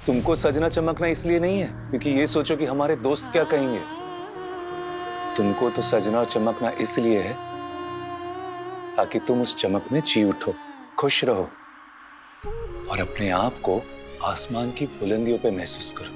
तुमको सजना चमकना इसलिए नहीं है क्योंकि ये सोचो कि हमारे दोस्त क्या कहेंगे। तुमको तो सजना और चमकना इसलिए है ताकि तुम उस चमक में जी उठो, खुश रहो और अपने आप को आसमान की बुलंदियों पे महसूस करो।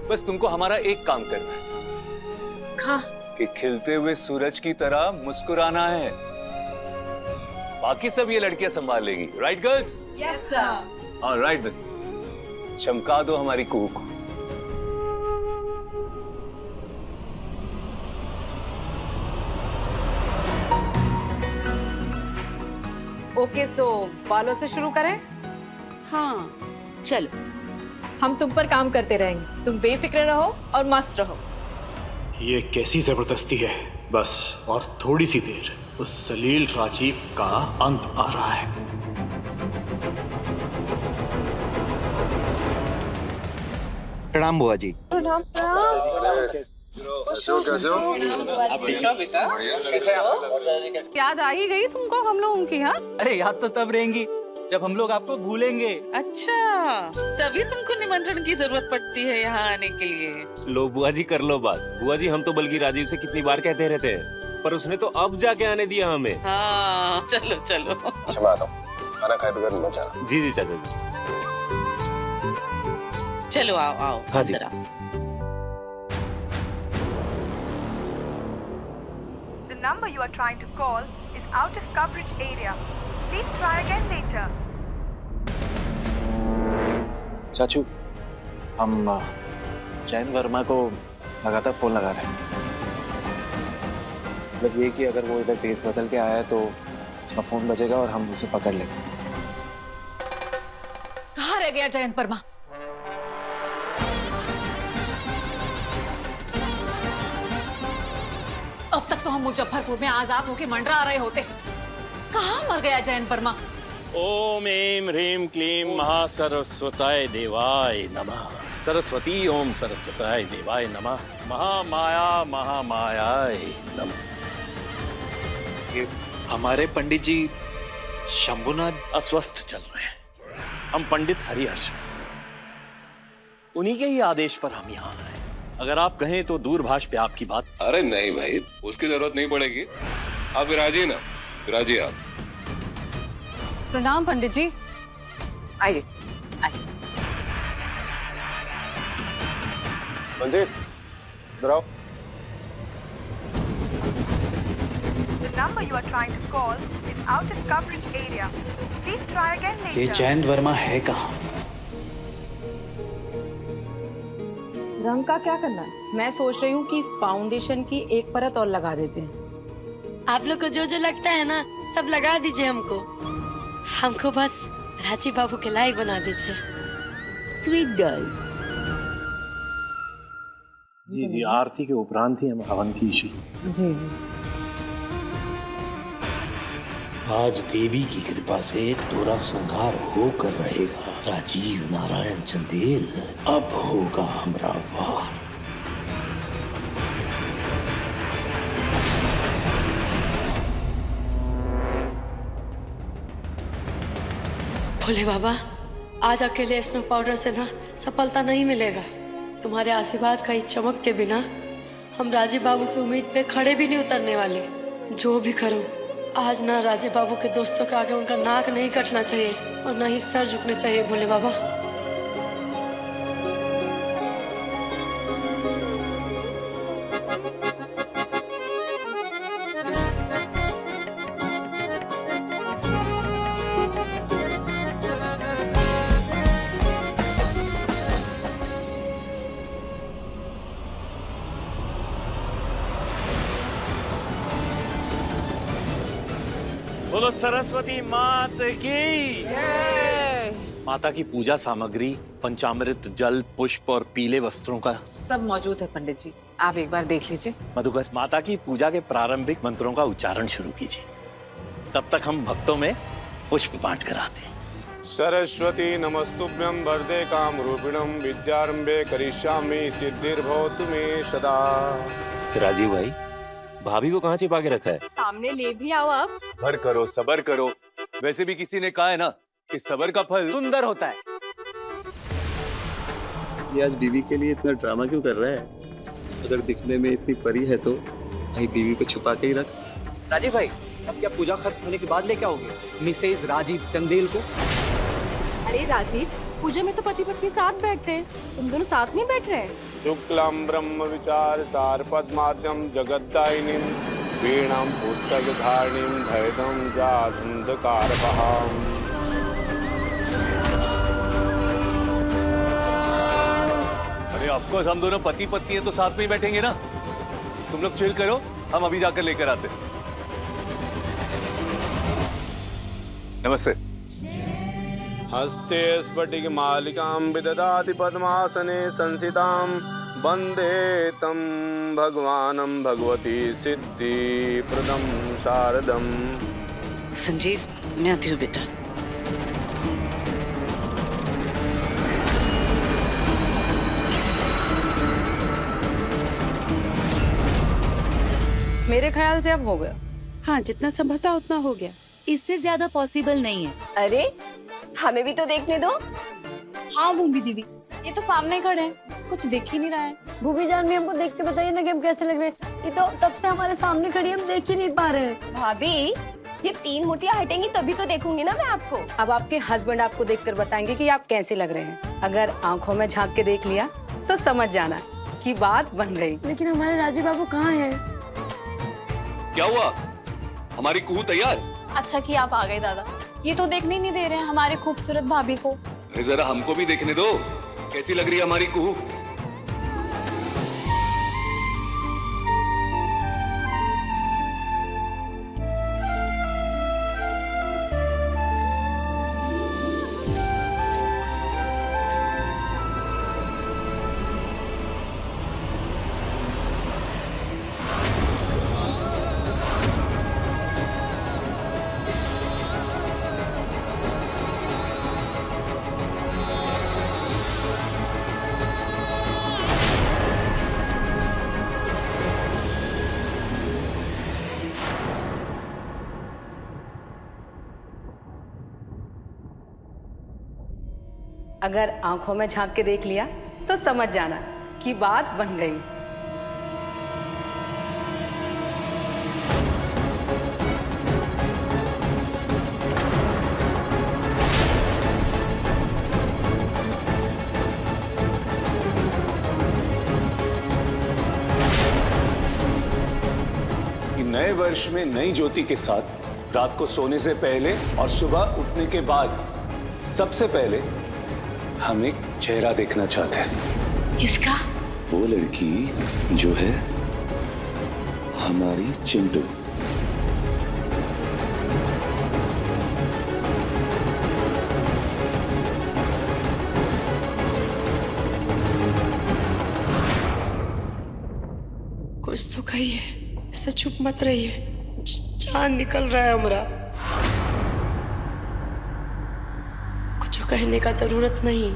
बस तुमको हमारा एक काम करना है कि खिलते हुए सूरज की तरह मुस्कुराना है। बाकी सब ये लड़कियां संभाल लेगी। Right girls? Yes sir. Alright then, चमका दो हमारी कुहू को। ओके, सो बालों से शुरू करें? हाँ चलो। हम तुम पर काम करते रहेंगे, तुम बेफिक्र रहो और मस्त रहो। ये कैसी जबरदस्ती है। बस और थोड़ी सी देर, उस सलील राजीव का अंत आ रहा है। प्रणाम बुआ जी। प्रणाम। कैसे हो? आप ठीक हो बेटा? याद आ ही गई तुमको हम लोगों की? हाँ, अरे याद तो तब रहेंगी जब हम लोग आपको भूलेंगे। अच्छा, तभी तुमको निमंत्रण की जरूरत पड़ती है यहाँ आने के लिए। लो बुआ जी, कर लो बात। बुआ जी, हम तो बल्कि राजीव से कितनी बार कहते रहते हैं, पर उसने तो अब जाके आने दिया हमें। हाँ, चलो चलो। अच्छा, मैं आता हूँ। खाना खाए बगैर मत जाना। जी जी चाचा जी। चलो आओ आओ। हाँ जी। अंदर आओ। The number you are trying to call is out of coverage area. Please try again later. चाचू, हम जैन वर्मा को लगातार फोन लगा रहे हैं। मतलब ये कि अगर वो इधर पेस बदल के आया है तो उसका फोन बजेगा और हम उसे पकड़ लेंगे। कहाँ रह गया जयंत वर्मा? अब तक तो हम मुजफ्फरपुर में आजाद होके मंडरा रहे होते। कहाँ मर गया जयंत वर्मा? ओम ऐं ह्रीं क्लीं महासरस्वताय देवाय नमः। सरस्वती ओम सरस्वताय देवाय नमः। महामाया महामायाय नमः। ये हमारे पंडित जी शंभुनाथ अस्वस्थ चल रहे हैं। हम पंडित हरिहर्ष, उन्हीं के ही आदेश पर हम यहाँ आए। अगर आप कहें तो दूरभाष पे आपकी बात। अरे नहीं भाई, उसकी जरूरत नहीं पड़ेगी। आप विराजिए ना, विराजिए आप। प्रणाम पंडित जी। आइए आइए। मंजीत, इधर आओ। The number you are trying to call is out of coverage area. Please try again ये later. जैन वर्मा है कहाँ? रंग का क्या करना है? मैं सोच रही हूँ कि फाउंडेशन की एक परत और लगा देते हैं। आप लोग को जो जो लगता है ना, सब लगा दीजिए। हमको बस राजीव बाबू के लायक बना दीजिए। Sweet girl. जी जी, आरती के उपरांत ही हम हवन की शुरू। जी जी। आज देवी की कृपा से तोरा संहार होकर रहेगा राजीव नारायण चंदेल। अब होगा हमरा वार। भोले बाबा, आज अकेले स्नो पाउडर से ना सफलता नहीं मिलेगा। तुम्हारे आशीर्वाद का इस चमक के बिना हम राजीव बाबू की उम्मीद पे खड़े भी नहीं उतरने वाले। जो भी करो, आज ना राजीव बाबू के दोस्तों के आगे उनका नाक नहीं कटना चाहिए और ना ही सर झुकना चाहिए। भोले बाबा, बोलो सरस्वती मात की जय। माता की पूजा सामग्री, पंचामृत, जल, पुष्प और पीले वस्त्रों का सब मौजूद है पंडित जी, आप एक बार देख लीजिए। मधुकर, माता की पूजा के प्रारंभिक मंत्रों का उच्चारण शुरू कीजिए। तब तक हम भक्तों में पुष्प बांट कर आते हैं। सरस्वती नमस्तुभ्यं वरदे कामरूपिणं विद्यारंभे करिष्यामि सिद्धिर्भवतु मे सदा। राजीव भाई, भाभी को कहाँ छिपा के रखा है? सामने ले भी आओ अब। सबर करो। वैसे भी किसी ने कहा है ना कि सबर का फल सुंदर होता है। ये आज बीवी के लिए इतना ड्रामा क्यों कर रहा है? अगर दिखने में इतनी परी है तो भाई बीवी को छुपा के ही रख। राजीव भाई, अब क्या पूजा खत्म होने के बाद लेके आओगे मिसेज राजीव चंदेल को? अरे राजीव, पूजा में तो पति पत्नी साथ बैठते हैं, तुम दोनों साथ नहीं बैठ रहे? शुक्लम ब्रह्म विचार सार पद्माद्यम जगद्दायिनीं वीणां पुस्तकधारिणीं भयदं जाधंधकारपहाम्। अरे ऑफकोर्स हम दोनों पति पत्नी हैं तो साथ में ही बैठेंगे ना। तुम लोग चिल करो, हम अभी जाकर लेकर आते हैं। नमस्ते। हस्ते स्फटिक मालिकां विदधाति पद्मासने संसितां वन्दे तं भगवानं भगवती सिद्धि प्रदं शारदम्। संजीव, मैं आती हूँ बेटा। मेरे ख्याल से अब हो गया। हाँ, जितना संभव था उतना हो गया, इससे ज्यादा पॉसिबल नहीं है। अरे हमें भी तो देखने दो। हाँ भूमि दीदी, ये तो सामने खड़े हैं, कुछ दिख ही नहीं रहा है। भूमि जान भी हमको देख के बताइए ना कि हम कैसे लग रहे हैं। ये तो तब से हमारे सामने खड़ी, हम देख ही नहीं पा रहे हैं। भाभी, ये 3 मूर्तियाँ हटेंगी तभी तो देखूंगी ना मैं आपको। अब आपके हस्बैंड आपको देखकर बताएंगे कि आप कैसे लग रहे हैं। अगर आंखों में झांक के देख लिया तो समझ जाना कि बात बन गई। लेकिन हमारे राजीव बाबू कहाँ हैं? क्या हुआ? हमारी कुहू तैयार? अच्छा कि आप आ गए दादा, ये तो देखने नहीं दे रहे हैं हमारे खूबसूरत भाभी को। अरे जरा हमको भी देखने दो, कैसी लग रही है हमारी कुहू। अगर आंखों में झांक के देख लिया तो समझ जाना कि बात बन गई। नए वर्ष में नई ज्योति के साथ रात को सोने से पहले और सुबह उठने के बाद सबसे पहले हम एक चेहरा देखना चाहते हैं। किसका? वो लड़की जो है हमारी चिंटू। कुछ तो कहिए, ऐसे चुप मत रहिए, जान निकल रहा है हमारा। कुछ कहने का जरूरत नहीं,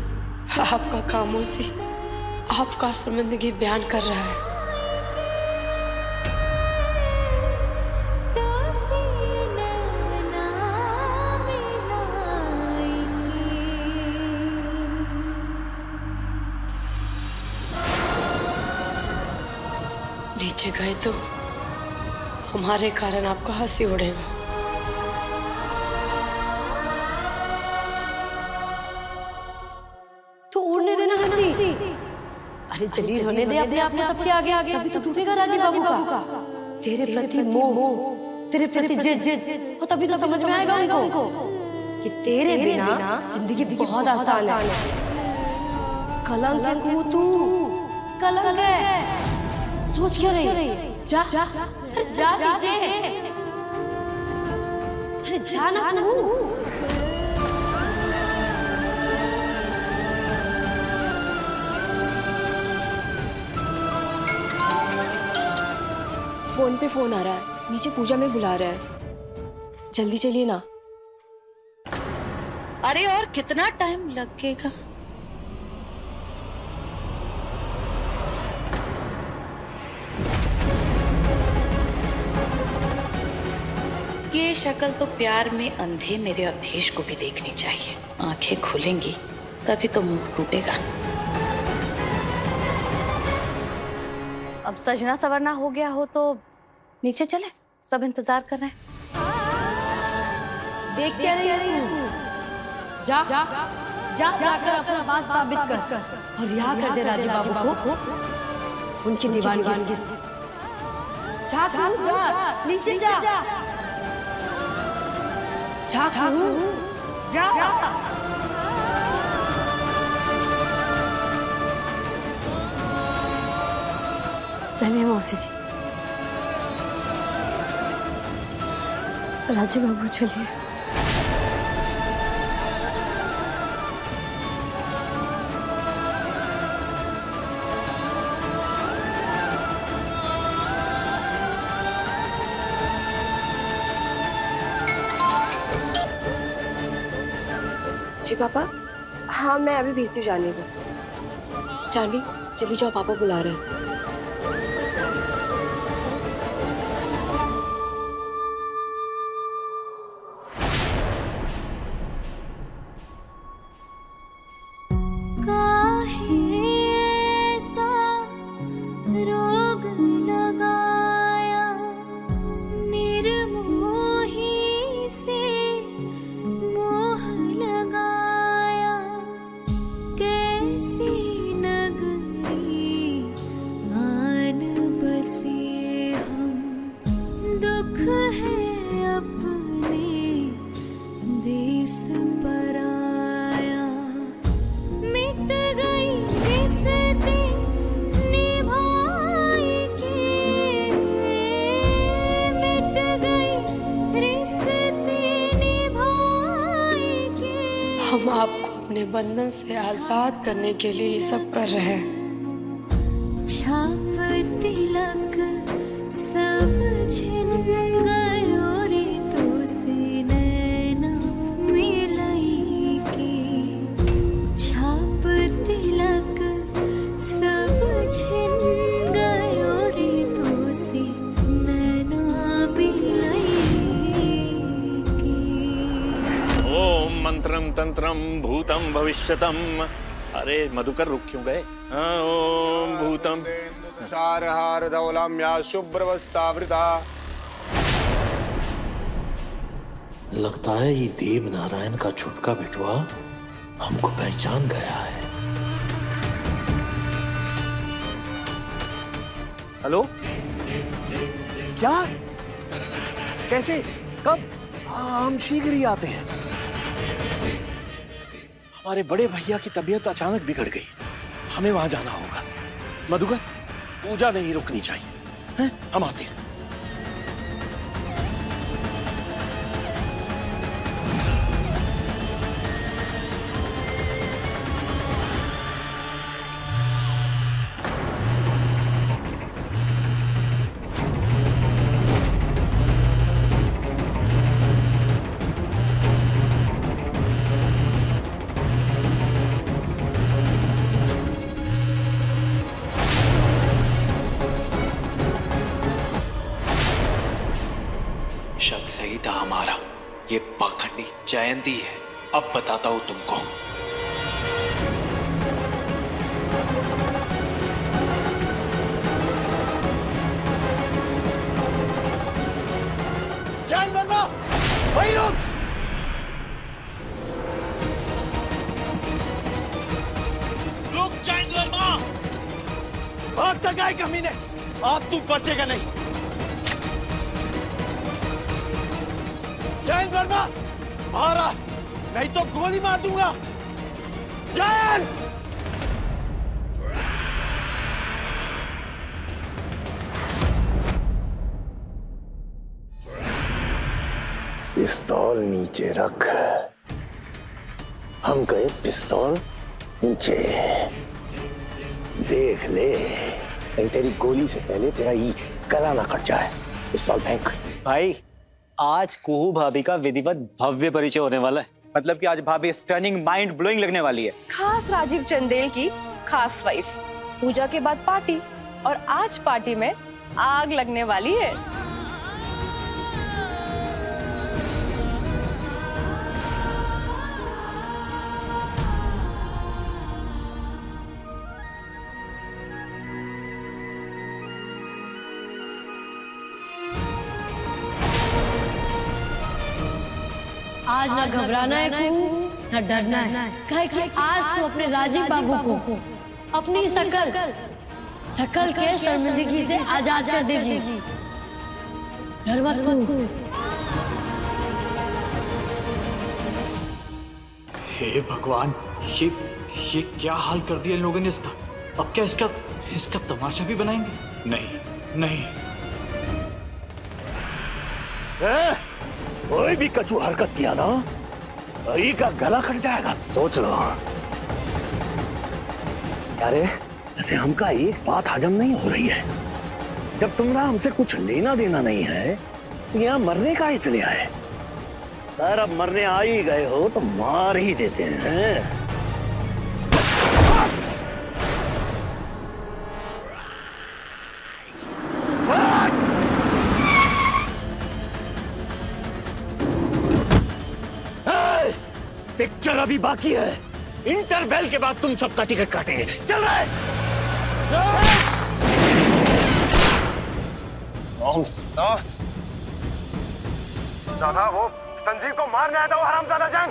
आपका खामोशी आपका शर्मिंदगी बयान कर रहा है। नीचे गए तो हमारे कारण आपका हंसी उड़ेगा। तो उड़ने देना हंसी। अरे जलील होने दे अपने आप को सबके आगे आगे, तभी तो टूटेगा राजीव बाबू का। तेरे प्रति मोह, तेरे प्रति जिद, और तभी तो समझ में आएगा उनको कि तेरे बिना जिंदगी बहुत आसान है। कलंक है तू, कलंक है। सोच क्या रही? जा जा जा नीचे। अरे जा ना तू। फोन पे फोन आ रहा है, नीचे पूजा में बुला रहा है, जल्दी चलिए ना। अरे और कितना टाइम लगेगा? ये शक्ल तो प्यार में अंधे मेरे अवधेश को भी देखनी चाहिए। आंखें खुलेंगी तभी तो मुंह टूटेगा। अब सजना सवरना हो गया हो तो नीचे चले, सब इंतजार कर रहे हैं। देख क्या रही हूँ? जा जा जा जाकर अपना बात साबित कर और यहाँ कर दे राजीव बाबू को उनकी दीवानगी से। जा जा नीचे जा जा जा। चलिए मौसी जी, राजीव बाबू चलिए। जी पापा, हाँ मैं अभी भेजती हूँ जानवी को। जानवी जल्दी जाओ, पापा बुला रहे हैं। हम आपको अपने बंधन से आजाद करने के लिए ये सब कर रहे हैं। छाप तिलक सब छिन गयो रे तो से नैना मिलाई के। छाप तिलक सब छिन गयो रे तो से नैना मिलाई के। ओम मंत्रम तंत्रम भूतम भविष्यतम। अरे मधुकर रुक क्यों गए? ओम भूतम शारहार धौलाम्या शुभ्रवस्तावृता। लगता है ये देव नारायण का छुटका बेटवा हमको पहचान गया है। हेलो, क्या? कैसे? कब? हाँ, हम शीघ्र ही आते हैं। हमारे बड़े भैया की तबीयत अचानक बिगड़ गई, हमें वहां जाना होगा। मधुकर, पूजा नहीं रुकनी चाहिए, हैं? हम आते हैं। शक सही था हमारा, ये पाखंडी जयंती है। अब बताता हूं तुमको। जैन वर्मा, वही रुक। रुक जैन वर्मा। भाग तक आए कमीने, अब तू बचेगा नहीं। जैन वर्मा, बाहर आ, नहीं तो गोली मार दूंगा। जैन! पिस्तौल नीचे रख। हम गए पिस्तौल नीचे। देख ले, कहीं तेरी गोली से पहले तेरा ये गला ना कट जाए। पिस्तौल फेंक। भाई, आज कुहू भाभी का विधिवत भव्य परिचय होने वाला है। मतलब कि आज भाभी स्टनिंग, माइंड ब्लोइंग लगने वाली है। खास राजीव चंदेल की खास वाइफ। पूजा के बाद पार्टी, और आज पार्टी में आग लगने वाली है। आज ना घबराना है कुहू, ना डरना है, काहे कि आज तू अपने राजीव बाबू को अपनी शकल के शर्मिंदगी से आजाद कर देगी। डर मत तू। हे भगवान, ये क्या हाल कर दिया इन लोगों ने इसका। अब क्या इसका तमाशा भी बनाएंगे? नहीं। कोई भी कचू हरकत किया ना, परी का गला कट जाएगा, सोच लो। अरे ऐसे हमका एक बात हजम नहीं हो रही है। जब तुमरा हमसे कुछ लेना देना नहीं है तो यहाँ मरने का ही चले आए। सर अब मरने आ ही गए हो तो मार ही देते हैं। पिक्चर अभी बाकी है। इंटरवेल के बाद तुम सबका टिकट काटेंगे। चल रहा है। दादा वो संजीव को मारने आया था, वो हरामजादा जंग।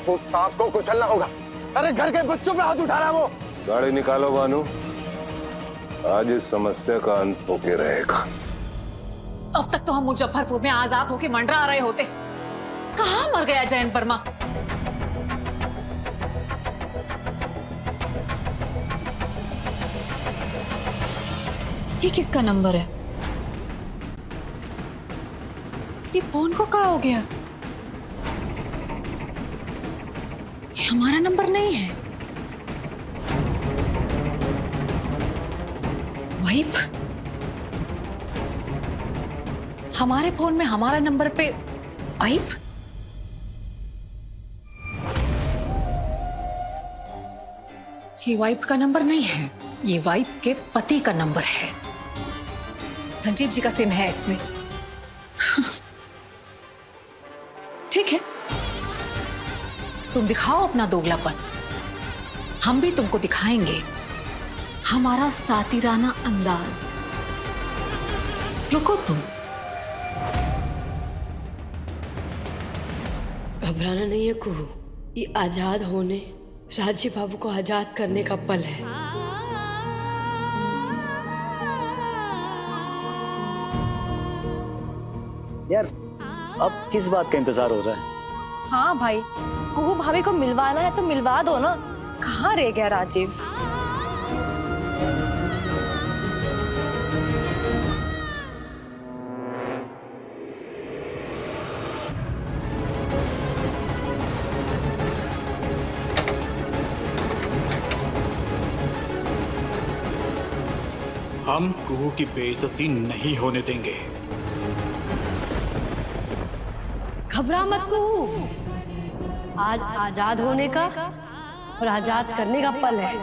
उस सांप को कुचलना होगा। अरे घर के बच्चों पे हाथ उठा रहा है वो। गाड़ी निकालो भानु, आज इस समस्या का अंत होके रहेगा। अब तक तो हम मुजफ्फरपुर में आजाद होके मंडरा रहे होते। कहाँ मर गया जयंत वर्मा? ये किसका नंबर है? ये फोन को क्या हो गया? ये हमारा नंबर नहीं है। वाइप, हमारे फोन में हमारा नंबर पे वाइप? ये वाइप का नंबर नहीं है, ये वाइप के पति का नंबर है। संजीव जी का सिम है इसमें। ठीक है, तुम दिखाओ अपना दोगलापन, हम भी तुमको दिखाएंगे हमारा सातिराना अंदाज। रुको तुम। घबराना नहीं है कुहू, ये आजाद होने, राजीव बाबू को आजाद करने का पल है। यार अब किस बात का इंतजार हो रहा है? हाँ भाई, कुहू भाभी को मिलवाना है तो मिलवा दो ना। कहाँ रह गया राजीव? हम कुहू की बेइज्जती नहीं होने देंगे। घबरा मत कुहू, आज आजाद होने का और आजाद करने का पल है।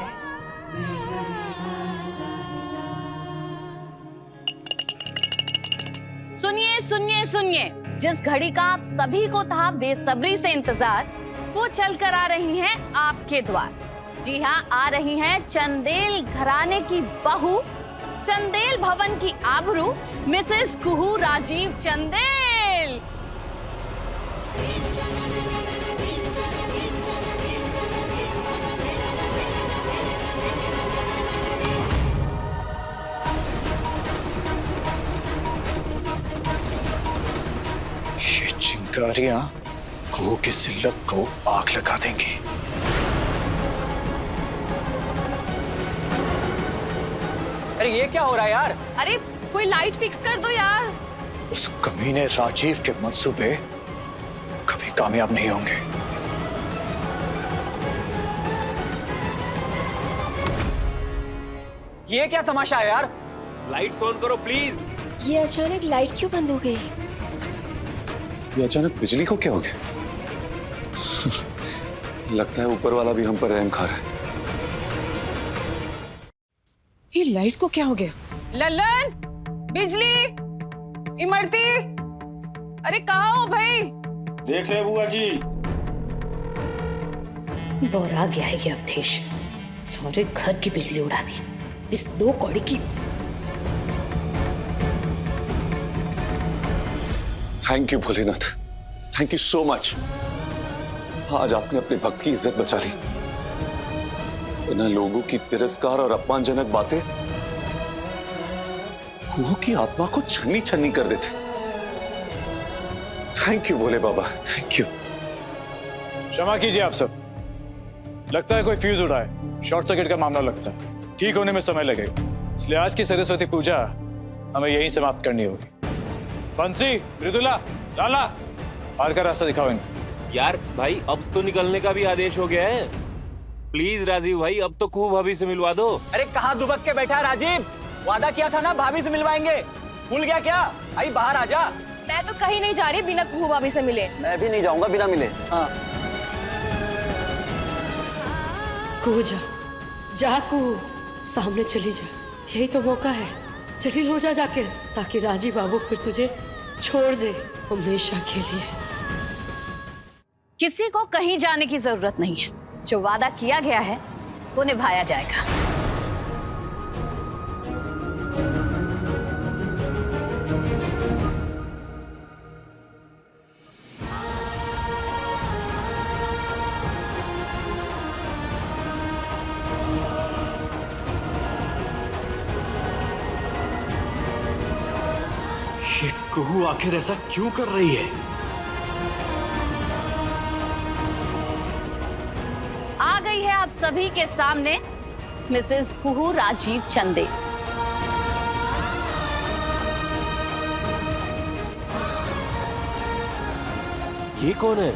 सुनिए सुनिए सुनिए, जिस घड़ी का आप सभी को था बेसब्री से इंतजार, वो चल कर आ रही हैं आपके द्वार। जी हाँ, आ रही हैं चंदेल घराने की बहू, चंदेल भवन की आबरू, मिसेस कुहू राजीव चंदेल। ये चिंगारियां कुहू की जिल्लत को आग लगा देंगी। अरे ये क्या हो रहा है यार? अरे कोई लाइट फिक्स कर दो यार। उस कमीने राजीव के मंसूबे कभी कामयाब नहीं होंगे। ये क्या तमाशा है यार? लाइट्स ऑन करो प्लीज। ये अचानक लाइट क्यों बंद हो गई? ये अचानक बिजली को क्या हो गया? लगता है ऊपर वाला भी हम पर रहम खा रहा है। ये लाइट को क्या हो गया? लल्लन, बिजली, इमरती, अरे कहाँ हो भाई? देख ले बुआ जी। बौरा गया है ये अवधेश, सारे घर की बिजली उड़ा दी इस दो कौड़ी की। Thank you Bholenath, thank you so much. आज आपने अपने भक्त की इज्जत बचा ली। बिना लोगों की तिरस्कार और अपमानजनक बातें कुहू की आत्मा को छन्नी छन्नी कर देते। Thank you Bhole Baba, thank you. क्षमा कीजिए आप सब, लगता है कोई फ्यूज उड़ा है, शॉर्ट सर्किट का मामला लगता है। ठीक होने में समय लगेगा, इसलिए आज की सरस्वती पूजा हमें यहीं समाप्त करनी होगी। बंसी, मृदुला, लाला, बाहर का रास्ता दिखाओ इन्हें। यार भाई, अब तो निकलने का भी आदेश हो गया है। प्लीज राजीव भाई, अब तो कुहू भाभी से मिलवा दो। अरे कहाँ दुबक के बैठा है राजीव? वादा किया था ना भाभी से मिलवाएंगे, भूल गया क्या? भाई बाहर आ जा। मैं तो कहीं नहीं जा रही बिना कुहू भाभी से मिले। मैं भी नहीं जाऊंगा बिना मिले। हाँ। कुहू जा कुहू, सामने चली जा, यही तो मौका है। जलील हो जा जाकर, ताकि राजीव बाबू फिर तुझे छोड़ दे हमेशा के लिए। किसी को कहीं जाने की जरूरत नहीं है, जो वादा किया गया है वो निभाया जाएगा। ये कुहू आखिर ऐसा क्यों कर रही है? आ गई है आप सभी के सामने मिसेस कुहू राजीव चंदेल। ये कौन है?